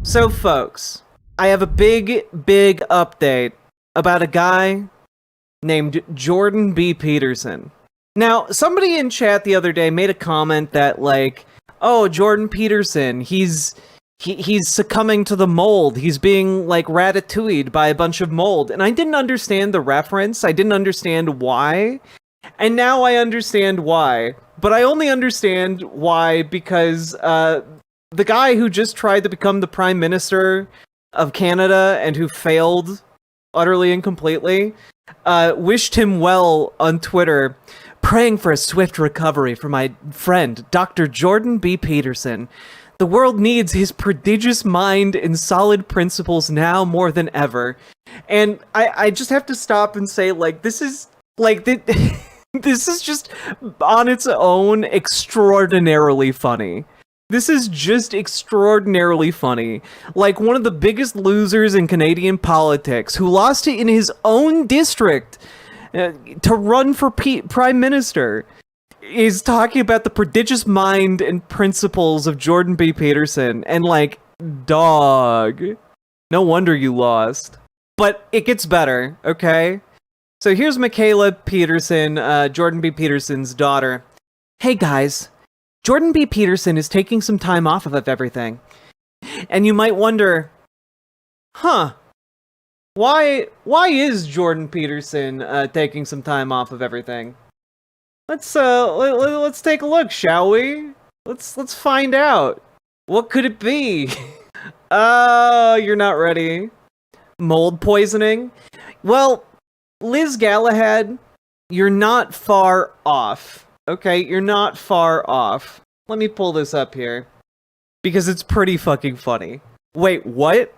So, folks, I have a big update about a guy named Jordan B. Peterson. Now, somebody in chat the other day made a comment that, like, oh, Jordan Peterson, he's succumbing to the mold. He's being, like, ratatouilleed by a bunch of mold. And I didn't understand the reference. I didn't understand why. And now I understand why. But I only understand why because, the guy who just tried to become the Prime Minister of Canada and who failed utterly and completely, wished him well on Twitter, praying for a swift recovery for my friend, Dr. Jordan B. Peterson. The world needs his prodigious mind and solid principles now more than ever. And I just have to stop and say, like, this is, like, this is just, on its own, extraordinarily funny. This is just extraordinarily funny. Like, one of the biggest losers in Canadian politics, who lost in his own district to run for Prime Minister, is talking about the prodigious mind and principles of Jordan B. Peterson. And, like, dog, no wonder you lost. But it gets better, okay? So here's Mikhaila Peterson, Jordan B. Peterson's daughter. Hey guys, Jordan B. Peterson is taking some time off of everything. And you might wonder, why is Jordan Peterson taking some time off of everything? Let's take a look, shall we? Let's find out. What could it be? You're not ready. Mold poisoning? Well, Liz Galahad, you're not far off. Okay, you're not far off. Let me pull this up here, because it's pretty fucking funny. Wait, what?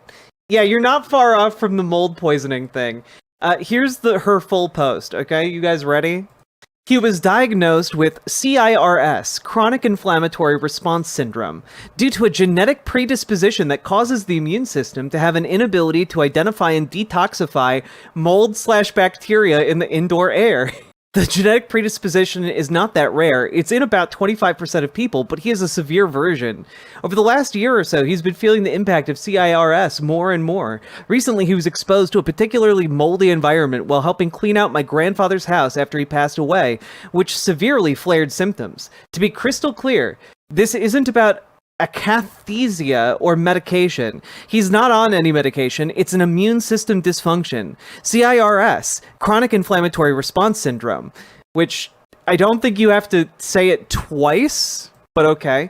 Yeah, you're not far off from the mold poisoning thing. Here's her full post, okay? You guys ready? He was diagnosed with CIRS, chronic inflammatory response syndrome, due to a genetic predisposition that causes the immune system to have an inability to identify and detoxify mold/bacteria in the indoor air. The genetic predisposition is not that rare. It's in about 25% of people, but he has a severe version. Over the last year or so, he's been feeling the impact of CIRS more and more. Recently, he was exposed to a particularly moldy environment while helping clean out my grandfather's house after he passed away, which severely flared symptoms. To be crystal clear, this isn't about akathisia or medication. He's not on any medication. It's an immune system dysfunction. CIRS, chronic inflammatory response syndrome, which I don't think you have to say it twice, but okay,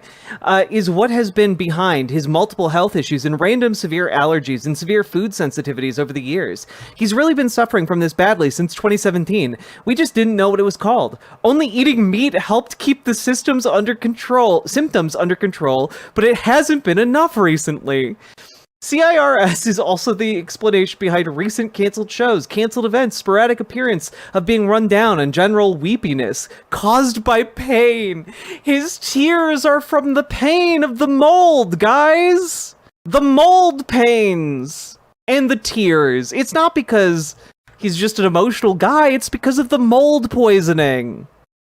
is what has been behind his multiple health issues and random severe allergies and severe food sensitivities over the years. He's really been suffering from this badly since 2017. We just didn't know what it was called. Only eating meat helped keep the symptoms under control, but it hasn't been enough recently. CIRS is also the explanation behind recent canceled shows, canceled events, sporadic appearance of being run down, and general weepiness caused by pain. His tears are from the pain of the mold, guys! The mold pains! And the tears. It's not because he's just an emotional guy, it's because of the mold poisoning.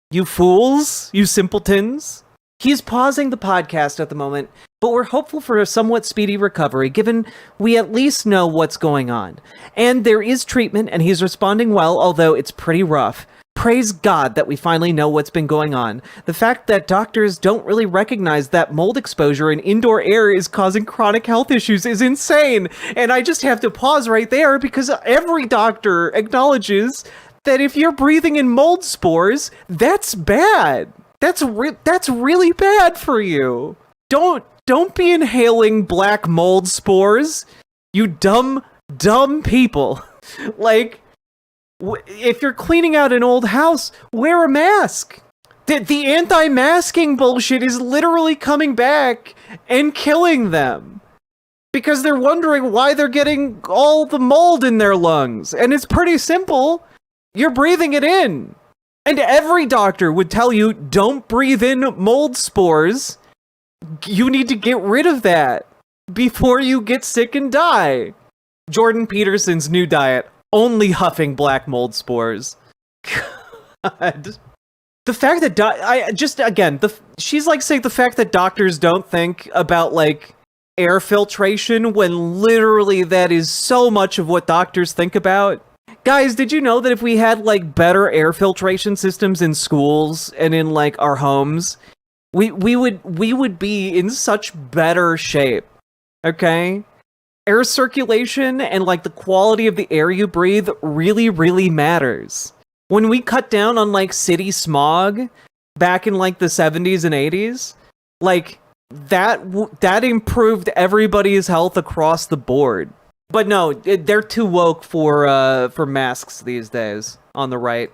You fools, you simpletons. He's pausing the podcast at the moment, but we're hopeful for a somewhat speedy recovery, given we at least know what's going on. And there is treatment, and he's responding well, although it's pretty rough. Praise God that we finally know what's been going on. The fact that doctors don't really recognize that mold exposure in indoor air is causing chronic health issues is insane. And I just have to pause right there, because every doctor acknowledges that if you're breathing in mold spores, that's bad. That's really bad for you. Don't be inhaling black mold spores, you dumb people. Like, if you're cleaning out an old house, wear a mask. The anti-masking bullshit is literally coming back and killing them. Because they're wondering why they're getting all the mold in their lungs. And it's pretty simple. You're breathing it in. And every doctor would tell you, don't breathe in mold spores. You need to get rid of that before you get sick and die. Jordan Peterson's new diet, only huffing black mold spores. God. The fact that, she's like saying the fact that doctors don't think about, like, air filtration when literally that is so much of what doctors think about. Guys, did you know that if we had like better air filtration systems in schools and in like our homes, we would be in such better shape. Okay? Air circulation and like the quality of the air you breathe really, really matters. When we cut down on like city smog back in like the 70s and 80s, like that improved everybody's health across the board. But no, they're too woke for masks these days on the right.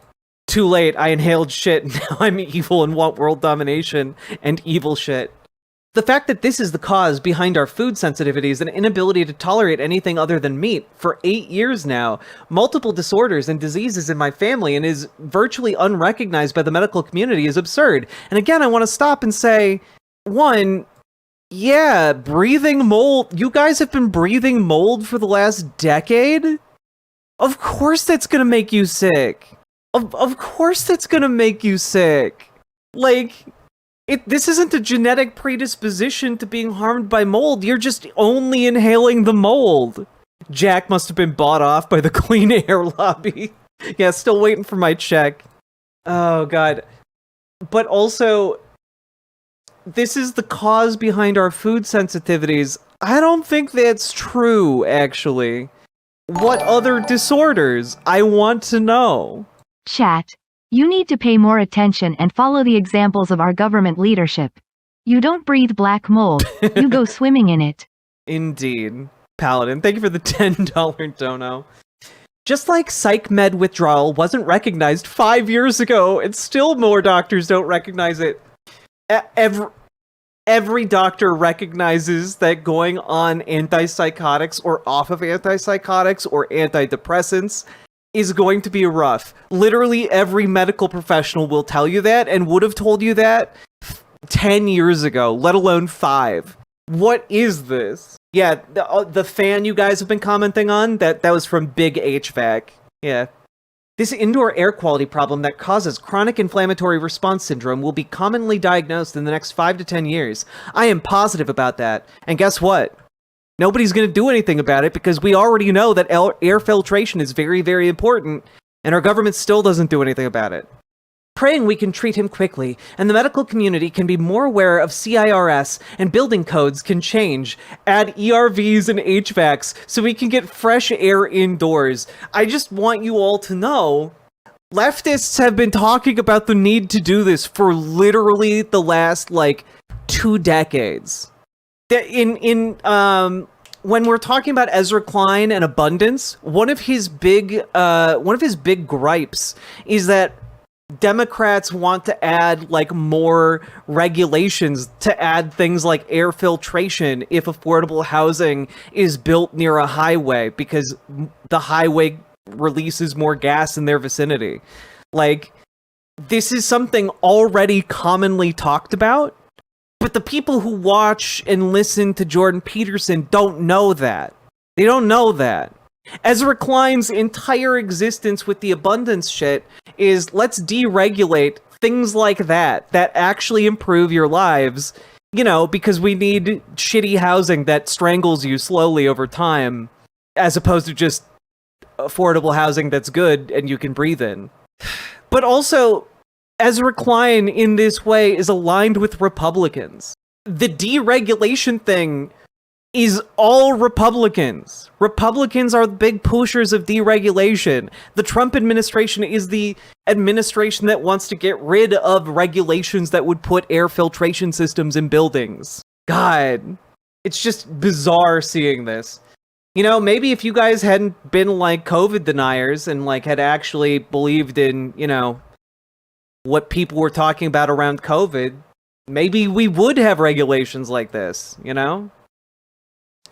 Too late, I inhaled shit, now I'm evil and want world domination and evil shit. The fact that this is the cause behind our food sensitivities and inability to tolerate anything other than meat for 8 years now, multiple disorders and diseases in my family, and is virtually unrecognized by the medical community is absurd. And again, I want to stop and say, one, yeah, breathing mold. You guys have been breathing mold for the last decade? Of course that's gonna make you sick. Of course that's gonna make you sick. Like, this isn't a genetic predisposition to being harmed by mold. You're just only inhaling the mold. Jack must have been bought off by the clean air lobby. Yeah, still waiting for my check. Oh, God. But also, this is the cause behind our food sensitivities. I don't think that's true, actually. What other disorders? I want to know. Chat. You need to pay more attention and follow the examples of our government leadership. You don't breathe black mold, you go swimming in it. Indeed. Paladin, thank you for the $10 dono. Just like psych med withdrawal wasn't recognized 5 years ago, and still more doctors don't recognize it. Every doctor recognizes that going on antipsychotics or off of antipsychotics or antidepressants is going to be rough. Literally every medical professional will tell you that and would have told you that 10 years ago, let alone 5. What is this? Yeah, the fan you guys have been commenting on, that was from Big HVAC. Yeah. This indoor air quality problem that causes chronic inflammatory response syndrome will be commonly diagnosed in the next 5 to 10 years. I am positive about that. And guess what? Nobody's going to do anything about it because we already know that air filtration is very, very important, and our government still doesn't do anything about it. Praying we can treat him quickly, and the medical community can be more aware of CIRS, and building codes can change. Add ERVs and HVACs so we can get fresh air indoors. I just want you all to know, leftists have been talking about the need to do this for literally the last, 2 decades. When we're talking about Ezra Klein and abundance, one of his big gripes is that Democrats want to add more regulations to add things like air filtration if affordable housing is built near a highway because the highway releases more gas in their vicinity. This is something already commonly talked about. But the people who watch and listen to Jordan Peterson don't know that. They don't know that. Ezra Klein's entire existence with the abundance shit is let's deregulate things like that actually improve your lives, because we need shitty housing that strangles you slowly over time, as opposed to just affordable housing that's good and you can breathe in. But also, Ezra Klein, in this way, is aligned with Republicans. The deregulation thing is all Republicans. Republicans are the big pushers of deregulation. The Trump administration is the administration that wants to get rid of regulations that would put air filtration systems in buildings. God, it's just bizarre seeing this. Maybe if you guys hadn't been COVID deniers and had actually believed in, what people were talking about around COVID, maybe we would have regulations like this,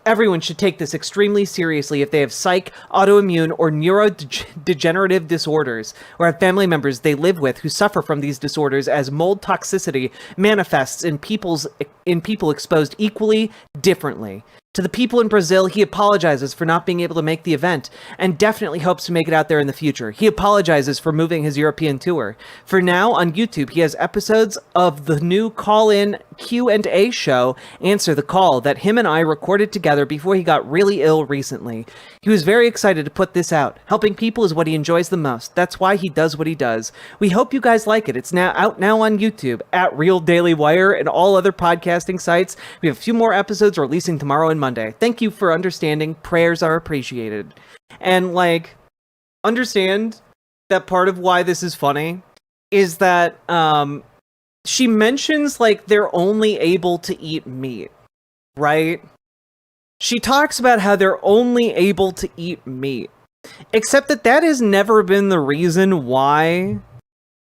Everyone should take this extremely seriously if they have psych, autoimmune, or neurodegenerative disorders, or have family members they live with who suffer from these disorders, as mold toxicity manifests in people exposed equally differently. To the people in Brazil, he apologizes for not being able to make the event, and definitely hopes to make it out there in the future. He apologizes for moving his European tour. For now, on YouTube, he has episodes of the new call-in Q&A show, Answer the Call, that him and I recorded together before he got really ill recently. He was very excited to put this out. Helping people is what he enjoys the most. That's why he does what he does. We hope you guys like it. It's now out now on YouTube, at Real Daily Wire, and all other podcasting sites. We have a few more episodes releasing tomorrow and Monday. Thank you for understanding. Prayers are appreciated. And, like, understand that part of why this is funny is that she mentions, like, they're only able to eat meat, right? She talks about how they're only able to eat meat. Except that has never been the reason why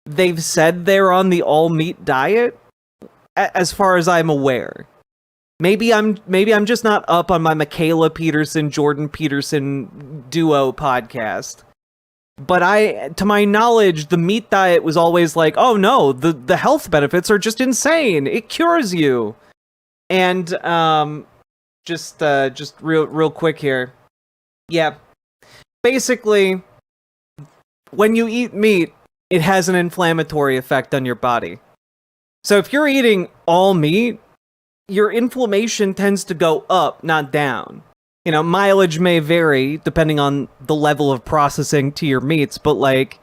they've said they're on the all-meat diet, as far as I'm aware. Maybe I'm just not up on my Mikhaila Peterson, Jordan Peterson duo podcast. But to my knowledge, the meat diet was always like, oh no, the health benefits are just insane. It cures you. And just real quick here. Yeah. Basically, when you eat meat, it has an inflammatory effect on your body. So if you're eating all meat, your inflammation tends to go up, not down. You know, mileage may vary depending on the level of processing to your meats, but like,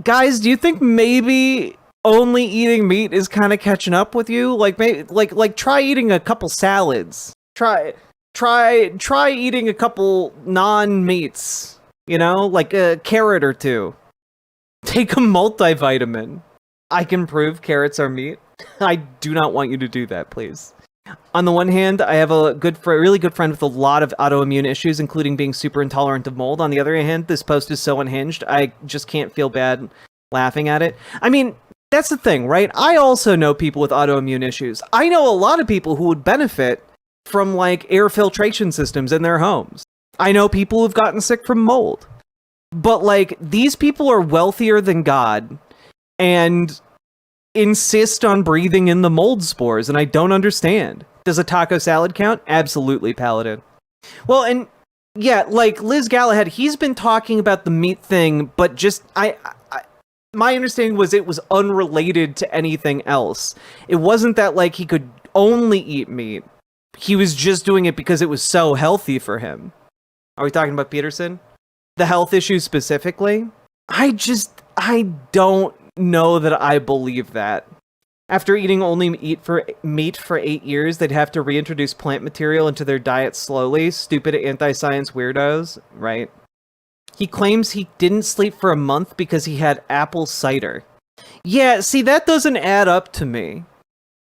guys, do you think maybe only eating meat is kind of catching up with you? Like, maybe, like try eating a couple salads. Try eating a couple non-meats. You know, like a carrot or two. Take a multivitamin. I can prove carrots are meat. I do not want you to do that, please. On the one hand, I have a really good friend with a lot of autoimmune issues, including being super intolerant of mold. On the other hand, this post is so unhinged, I just can't feel bad laughing at it. I mean, that's the thing, right? I also know people with autoimmune issues. I know a lot of people who would benefit from, like, air filtration systems in their homes. I know people who've gotten sick from mold. But, like, these people are wealthier than God and insist on breathing in the mold spores, and I don't understand. Does a taco salad count? Absolutely, Paladin. Well, and yeah, like Liz Galahad, he's been talking about the meat thing, but just my understanding was it was unrelated to anything else. It wasn't that, like, he could only eat meat. He was just doing it because it was so healthy for him. Are we talking about Peterson? The health issue specifically? I don't know that I believe that. After eating only meat for 8 years, they'd have to reintroduce plant material into their diet slowly. Stupid anti-science weirdos, right? He claims he didn't sleep for a month because he had apple cider. Yeah, see, that doesn't add up to me.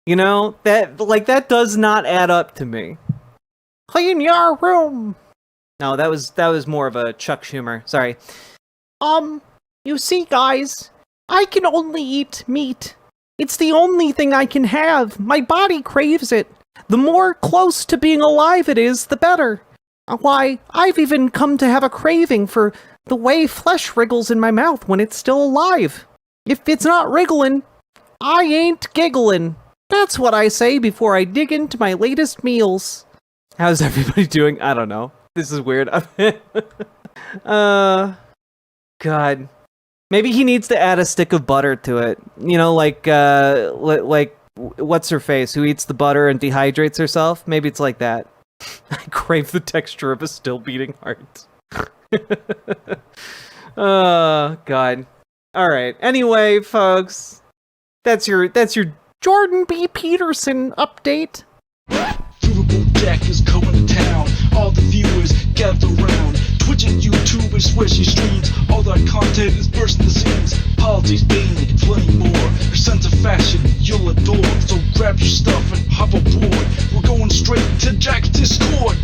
You know, that does not add up to me. Clean your room. No, that was more of a Chuck Schumer. Sorry. You see, guys, I can only eat meat. It's the only thing I can have. My body craves it. The more close to being alive it is, the better. Why, I've even come to have a craving for the way flesh wriggles in my mouth when it's still alive. If it's not wriggling, I ain't giggling. That's what I say before I dig into my latest meals. How's everybody doing? I don't know. This is weird. God. Maybe he needs to add a stick of butter to it. You know, like what's her face, who eats the butter and dehydrates herself? Maybe it's like that. I crave the texture of a still beating heart. Oh, God. All right. Anyway, folks, that's your Jordan B. Peterson update. Riverboat Jack is going to town. All the viewers gather round. Twitch and YouTube and swishy streams. All that content is bursting the seams. Politics, gaming, and plenty more. Your sense of fashion you'll adore. So grab your stuff and hop aboard. We're going straight to Jack's Discord.